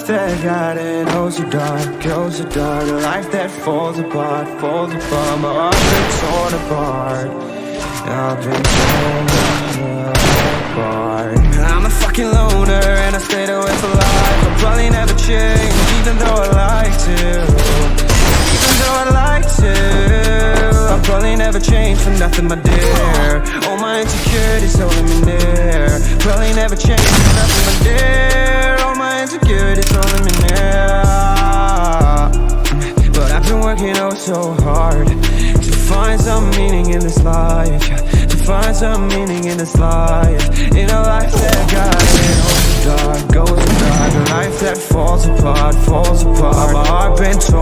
that got it oh so dark, oh so dark. A life that falls apart, falls apart. My heart's been torn apart, I've been torn apart. I'm a fucking loner and I stayed away for life. I'll probably never change, even though I'd like to. Even though I'd like to, I'll probably never change for nothing, my dear. All my insecurities holding me near. Probably never change for nothing, my dear. All my insecurities holding me near. But I've been working oh so hard to find some meaning in this life, to find some meaning in this life. In a life that got it oh so dark, goes so dark. A life that falls apart, falls apart. My heart been torn.